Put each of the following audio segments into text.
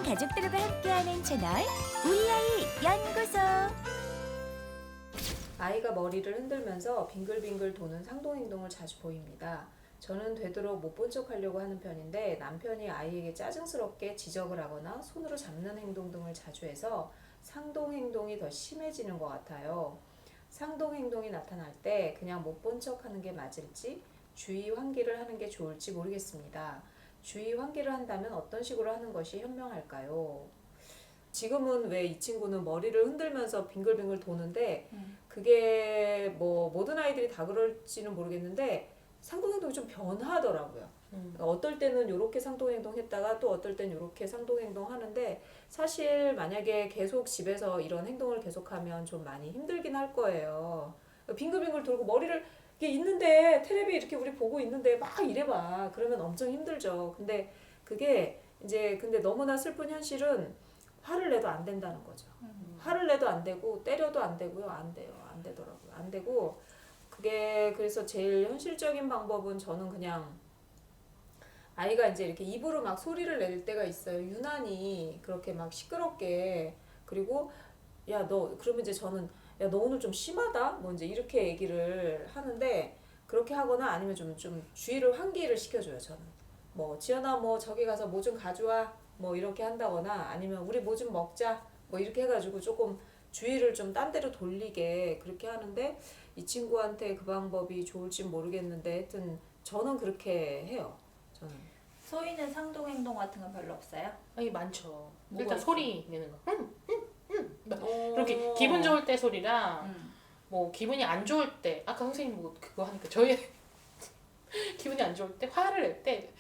가족들과 함께하는 채널 우리 아이 연구소. 아이가 머리를 흔들면서 빙글빙글 도는 상동행동을 자주 보입니다. 저는 되도록 못 본 척 하려고 하는 편인데 남편이 아이에게 짜증스럽게 지적을 하거나 손으로 잡는 행동 등을 자주 해서 상동행동이 더 심해지는 것 같아요. 상동행동이 나타날 때 그냥 못 본 척 하는 게 맞을지 주의 환기를 하는 게 좋을지 모르겠습니다. 주의 환기를 한다면 어떤 식으로 하는 것이 현명할까요? 지금은 왜 이 친구는 머리를 흔들면서 빙글빙글 도는데 그게 뭐 모든 아이들이 다 그럴지는 모르겠는데 상동행동이 좀 변하더라고요. 그러니까 어떨 때는 이렇게 상동행동 했다가 또 어떨 때는 이렇게 상동행동 하는데 사실 만약에 계속 집에서 이런 행동을 계속하면 좀 많이 힘들긴 할 거예요. 빙글빙글 돌고 머리를 이게 있는데 텔레비 이렇게 우리 보고 있는데 막 이래봐. 그러면 엄청 힘들죠. 근데 그게 이제 근데 너무나 슬픈 현실은 화를 내도 안 된다는 거죠. 화를 내도 안 되고 때려도 안 되고요. 안 돼요. 안 되더라고요. 안 되고 그게 그래서 제일 현실적인 방법은 저는 그냥 아이가 이제 이렇게 입으로 막 소리를 낼 때가 있어요. 유난히 그렇게 막 시끄럽게. 그리고 야 너 그러면 이제 저는 야 너 오늘 좀 심하다 뭐 이제 이렇게 얘기를 하는데 그렇게 하거나 아니면 좀 주의를 환기를 시켜줘요. 저는 뭐 지연아 뭐 저기 가서 뭐 좀 가져와 뭐 이렇게 한다거나 아니면 우리 뭐 좀 먹자 뭐 이렇게 해가지고 조금 주의를 좀 딴 데로 돌리게 그렇게 하는데 이 친구한테 그 방법이 좋을지 모르겠는데 하여튼 저는 그렇게 해요. 저는. 소희는 상동행동 같은 건 별로 없어요? 아니 많죠. 뭐가 일단 있어? 소리 내는 거. 그렇게 기분 좋을 때 소리랑 뭐 기분이 안 좋을 때 아까 선생님 뭐 그거 하니까 저희 기분이 안 좋을 때 화를 낼 때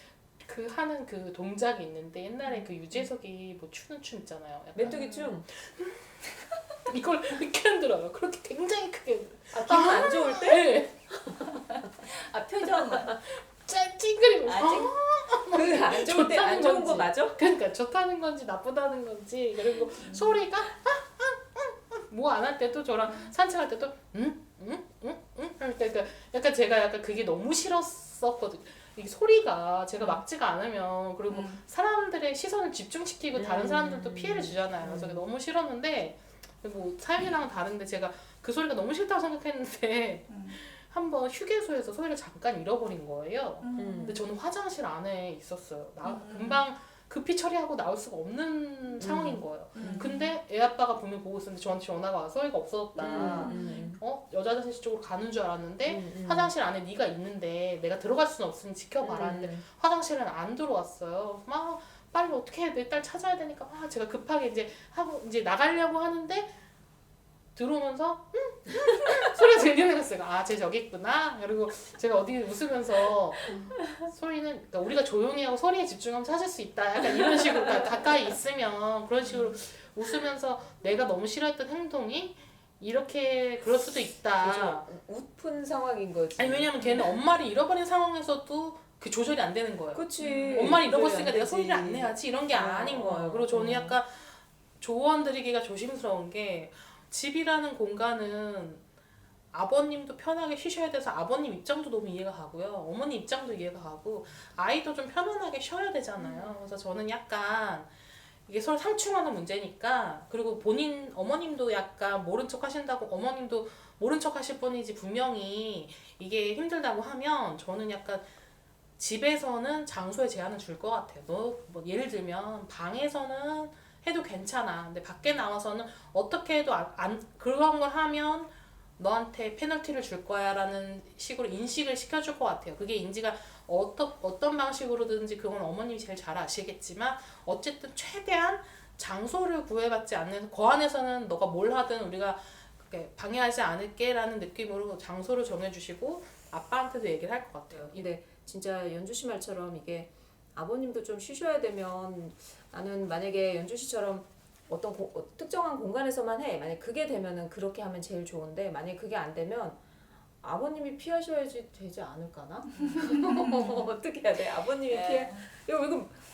그 하는 그 동작이 있는데 옛날에 그 유재석이 뭐 추는 춤 있잖아요. 약간 메뚜기 춤. 이걸 이렇게 흔들어요. 그렇게 굉장히 크게 흔들어요. 아 기분 안 좋을 때? 네. 아 표정은? 찡그리고 아직? 그 안 좋을 때 안 좋은 거 맞아? 그러니까 좋다는 건지 나쁘다는 건지 그리고 소리가 뭐 안 할 때도 저랑 산책할 때도 그러니까 약간 제가 약간 그게 너무 싫었었거든요. 이게 소리가 제가 막지가 않으면 그리고 사람들의 시선을 집중시키고 다른 사람들도 피해를 주잖아요. 그래서 그게 너무 싫었는데 뭐 사연이랑은 다른데 제가 그 소리가 너무 싫다고 생각했는데 한번 휴게소에서 소리를 잠깐 잃어버린 거예요. 근데 저는 화장실 안에 있었어요. 금방 급히 처리하고 나올 수가 없는 상황인 거예요. 근데 애 아빠가 분명 보고 있었는데 저한테 전화가 와서 소리가 없어졌다. 여자 화장실 쪽으로 가는 줄 알았는데 화장실 안에 네가 있는데 내가 들어갈 수는 없으니 지켜봐라 하는데 화장실은 안 들어왔어요. 막 빨리 어떻게 해? 내 딸 찾아야 되니까 막 제가 급하게 이제 하고 이제 나가려고 하는데 들어오면서 소리가 들리면서 쟤 저기 있구나. 그리고 제가 어디 웃으면서 소리는 그러니까 우리가 조용히 하고 소리에 집중하면 찾을 수 있다. 약간 이런 식으로 그러니까 가까이 있으면 그런 식으로 웃으면서 내가 너무 싫어했던 행동이 이렇게 그럴 수도 있다. 그죠. 웃픈 상황인 거지. 아니 왜냐면 걔는 엄마를 잃어버린 상황에서도 그 조절이 안 되는 거예요. 그치. 엄마를 잃어버렸으니까 안 내가 되지. 소리를 안 내야지 이런 게 아닌 거예요. 그리고 저는 약간 조언 드리기가 조심스러운 게 집이라는 공간은 아버님도 편하게 쉬셔야 돼서 아버님 입장도 너무 이해가 가고요. 어머니 입장도 이해가 가고 아이도 좀 편안하게 쉬어야 되잖아요. 그래서 저는 약간 이게 서로 상충하는 문제니까 그리고 본인 어머님도 약간 모른 척 하신다고 어머님도 모른 척 하실 뿐이지 분명히 이게 힘들다고 하면 저는 약간 집에서는 장소에 제한을 줄 것 같아요. 너 뭐 예를 들면 방에서는 해도 괜찮아. 근데 밖에 나와서는 어떻게 해도 그런 걸 하면 너한테 페널티를 줄 거야 라는 식으로 인식을 시켜줄 것 같아요. 그게 인지가 어떤 방식으로든지 그건 어머님이 제일 잘 아시겠지만 어쨌든 최대한 장소를 구애받지 않는 그 안에서는 너가 뭘 하든 우리가 그렇게 방해하지 않을게 라는 느낌으로 장소를 정해주시고 아빠한테도 얘기를 할 것 같아요. 근데 진짜 연주 씨 말처럼 이게 아버님도 좀 쉬셔야 되면 나는 만약에 연주 씨처럼 어떤 특정한 공간에서만 해. 만약 그게 되면은 그렇게 하면 제일 좋은데 만약 그게 안 되면 아버님이 피하셔야지 되지 않을까나? 어떻게 해야 돼? 아버님이 피해. 이거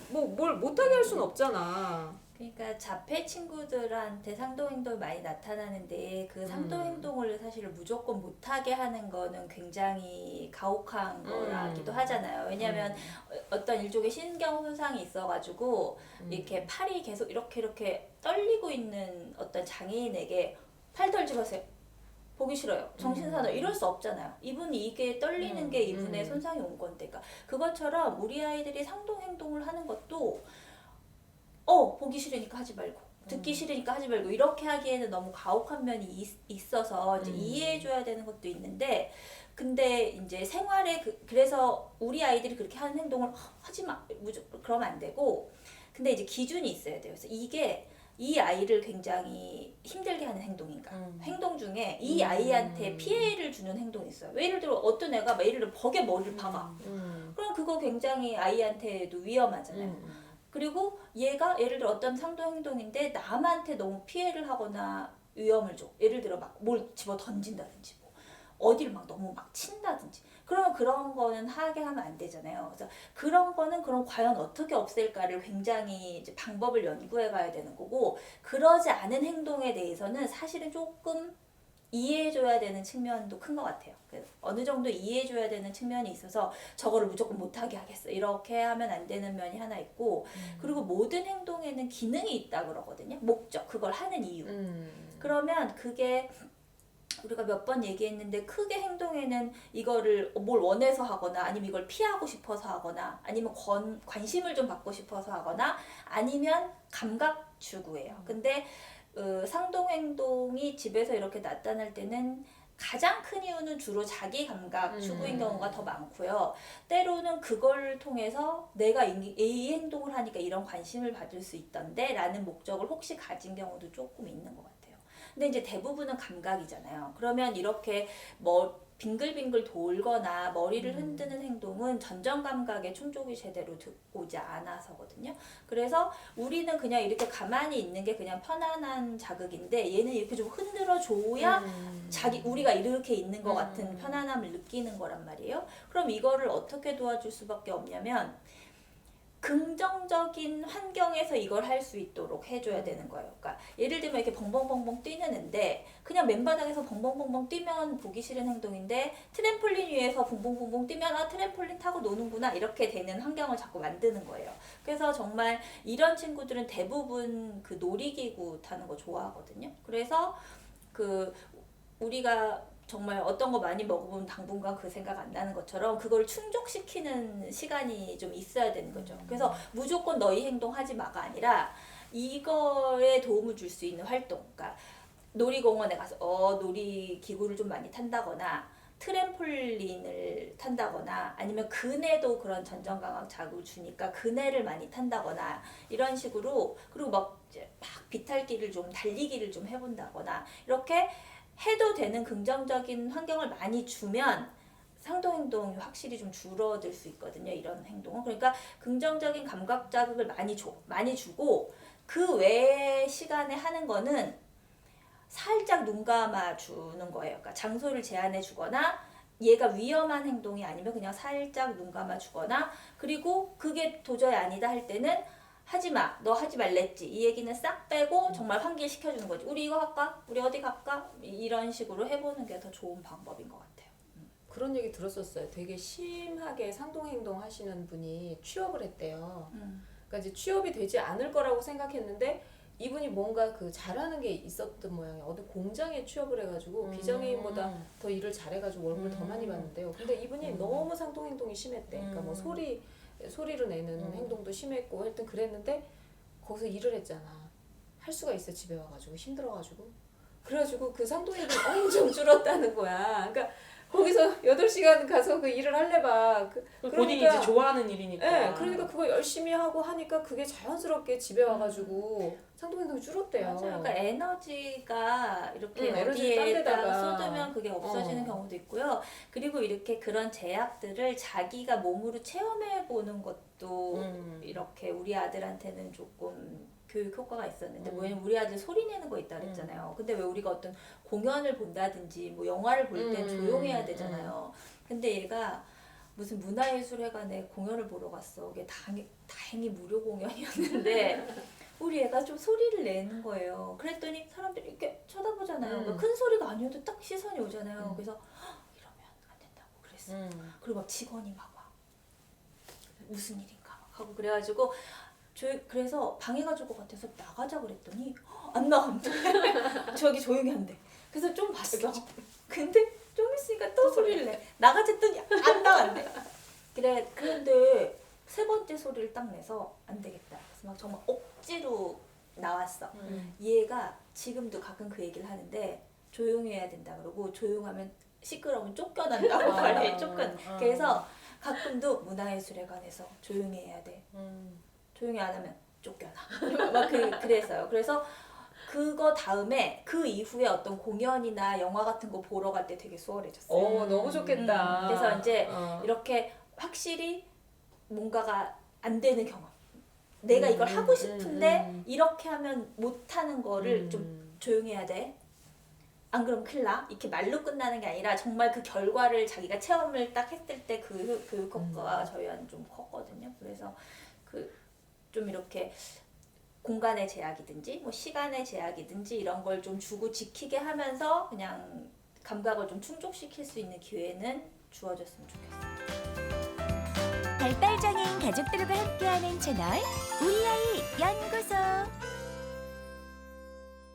뭐 뭘 못하게 할 수는 없잖아. 그러니까 자폐 친구들한테 상동행동이 많이 나타나는데 그 상동행동을 사실 무조건 못하게 하는 거는 굉장히 가혹한 거라기도 하잖아요. 왜냐하면 어떤 일종의 신경 손상이 있어가지고 이렇게 팔이 계속 이렇게 떨리고 있는 어떤 장애인에게 팔 떨지 마세요. 보기 싫어요. 정신사나 이럴 수 없잖아요. 이분이 이게 떨리는 게 이분의 손상이 온 건데. 그러니까 그것처럼 우리 아이들이 상동행동을 하는 것도 보기 싫으니까 하지 말고 듣기 싫으니까 하지 말고 이렇게 하기에는 너무 가혹한 면이 있어서 이제 이해해줘야 되는 것도 있는데 근데 이제 생활에 그래서 우리 아이들이 그렇게 하는 행동을 하지 마 그러면 안 되고 근데 이제 기준이 있어야 돼요. 그래서 이게 이 아이를 굉장히 힘들게 하는 행동인가 행동 중에 이 아이한테 피해를 주는 행동이 있어요. 예를 들어 어떤 애가 예를 들어 벽에 머리를 박아 그럼 그거 굉장히 아이한테도 위험하잖아요. 그리고 얘가 예를 들어 어떤 상동 행동인데 남한테 너무 피해를 하거나 위험을 줘. 예를 들어 막 뭘 집어 던진다든지 뭐 어디를 막 너무 막 친다든지 그러면 그런 거는 하게 하면 안 되잖아요. 그래서 그런 거는 그럼 과연 어떻게 없앨까를 굉장히 이제 방법을 연구해 가야 되는 거고 그러지 않은 행동에 대해서는 사실은 조금 이해해줘야 되는 측면도 큰 것 같아요. 어느 정도 이해해줘야 되는 측면이 있어서 저거를 무조건 못하게 하겠어. 이렇게 하면 안 되는 면이 하나 있고 그리고 모든 행동에는 기능이 있다 그러거든요. 목적, 그걸 하는 이유. 그러면 그게 우리가 몇 번 얘기했는데 크게 행동에는 이거를 뭘 원해서 하거나 아니면 이걸 피하고 싶어서 하거나 아니면 관심을 좀 받고 싶어서 하거나 아니면 감각 추구예요. 근데 상동행동이 집에서 이렇게 나타날 때는 가장 큰 이유는 주로 자기 감각 추구인 경우가 더 많고요. 때로는 그걸 통해서 내가 이 행동을 하니까 이런 관심을 받을 수 있던데 라는 목적을 혹시 가진 경우도 조금 있는 것 같아요. 근데 이제 대부분은 감각이잖아요. 그러면 이렇게 빙글빙글 돌거나 머리를 흔드는 행동은 전정 감각에 충족이 제대로 오지 않아서거든요. 그래서 우리는 그냥 이렇게 가만히 있는 게 그냥 편안한 자극인데 얘는 이렇게 좀 흔들어 줘야 우리가 이렇게 있는 것 같은 편안함을 느끼는 거란 말이에요. 그럼 이거를 어떻게 도와줄 수밖에 없냐면 긍정적인 환경에서 이걸 할 수 있도록 해줘야 되는 거예요. 그러니까 예를 들면 이렇게 벙벙벙벙 뛰는 애인데 그냥 맨바닥에서 벙벙벙벙 뛰면 보기 싫은 행동인데 트램폴린 위에서 붕붕붕붕 뛰면 트램폴린 타고 노는구나 이렇게 되는 환경을 자꾸 만드는 거예요. 그래서 정말 이런 친구들은 대부분 그 놀이기구 타는 거 좋아하거든요. 그래서 우리가 정말 어떤 거 많이 먹어보면 당분간 그 생각 안 나는 것처럼 그걸 충족시키는 시간이 좀 있어야 되는 거죠. 그래서 무조건 너희 행동하지 마가 아니라 이거에 도움을 줄 수 있는 활동. 그러니까 놀이공원에 가서 놀이기구를 좀 많이 탄다거나 트램폴린을 탄다거나 아니면 그네도 그런 전정강압 자극을 주니까 그네를 많이 탄다거나 이런 식으로 그리고 막 비탈길을 좀 달리기를 좀 해본다거나 이렇게 해도 되는 긍정적인 환경을 많이 주면 상동행동이 확실히 좀 줄어들 수 있거든요. 이런 행동은. 그러니까 긍정적인 감각 자극을 많이 주고 그 외의 시간에 하는 거는 살짝 눈 감아 주는 거예요. 그러니까 장소를 제한해 주거나 얘가 위험한 행동이 아니면 그냥 살짝 눈 감아 주거나 그리고 그게 도저히 아니다 할 때는 하지마, 너 하지 말랬지. 이 얘기는 싹 빼고 정말 환기시켜주는 거지. 우리 이거 할까? 우리 어디 갈까? 이런 식으로 해보는 게 더 좋은 방법인 것 같아요. 그런 얘기 들었었어요. 되게 심하게 상동행동 하시는 분이 취업을 했대요. 그러니까 이제 취업이 되지 않을 거라고 생각했는데 이분이 뭔가 잘하는 게 있었던 모양이에요. 어디 공장에 취업을 해가지고 비정해인보다 더 일을 잘해가지고 월급을 더 많이 받는데요. 근데 이분이 너무 상동행동이 심했대. 그러니까 뭐 소리를 내는 행동도 심했고 하여튼 그랬는데 거기서 일을 했잖아. 할 수가 있어. 집에 와가지고 힘들어가지고 그래가지고 그 상동행동이 엄청 줄었다는 거야. 그러니까 거기서 8시간 가서 그 일을 할래봐. 본인이 이제 좋아하는 일이니까. 네, 그러니까 그거 열심히 하고 하니까 그게 자연스럽게 집에 와가지고 상동행동이 줄었대요. 맞아요. 그러니까 에너지가 이렇게 에너지를 딴 어디에다가 데다가 쏟으면 그게 없어지는 경우도 있고요. 그리고 이렇게 그런 제약들을 자기가 몸으로 체험해 보는 것도 이렇게 우리 아들한테는 조금 교육 효과가 있었는데 왜냐면 우리 아들 소리 내는 거 있다 그랬잖아요. 근데 왜 우리가 어떤 공연을 본다든지 뭐 영화를 볼 땐 조용해야 되잖아요. 근데 얘가 무슨 문화예술회관에 공연을 보러 갔어. 이게 다행히 무료 공연이었는데 우리 애가 좀 소리를 내는 거예요. 그랬더니 사람들이 이렇게 쳐다보잖아요. 그러니까 음. 큰 소리가 아니어도 딱 시선이 오잖아요. 그래서 "헉, 이러면 안 된다고 그랬어. 그리고 막 직원이 막 와. 무슨 일인가 막 하고 그래가지고 그래서 방해가 줄 것 같아서 나가자 그랬더니 안 나간대. 저기 조용히 한대. 그래서 좀 봤어. 근데 좀 있으니까 또 소리를 내. 나가자 했더니 안 나간대. 그런데 세 번째 소리를 딱 내서 안 되겠다. 그래서 막 정말 억지로 나왔어. 얘가 지금도 가끔 그 얘기를 하는데 조용히 해야 된다 그러고 조용하면 시끄러우면 쫓겨난다고 말해. 그래서 가끔도 문화예술회관에서 조용히 해야 돼. 조용히 안 하면 쫓겨나. 막 그랬어요. 그래서 그거 다음에 그 이후에 어떤 공연이나 영화 같은 거 보러 갈 때 되게 수월해졌어요. 너무 좋겠다. 그래서 이제 이렇게 확실히 뭔가가 안 되는 경험. 내가 이걸 하고 싶은데 이렇게 하면 못하는 거를 좀 조용히 해야 돼. 안 그러면 큰일 나. 이렇게 말로 끝나는 게 아니라 정말 그 결과를 자기가 체험을 딱 했을 때 그 교육 효과가 저희한테 좀 컸거든요. 그래서 좀 이렇게 공간의 제약이든지 뭐 시간의 제약이든지 이런 걸 좀 주고 지키게 하면서 그냥 감각을 좀 충족시킬 수 있는 기회는 주어졌으면 좋겠어요. 발달장애인 가족들과 함께하는 채널 우리 아이 연구소.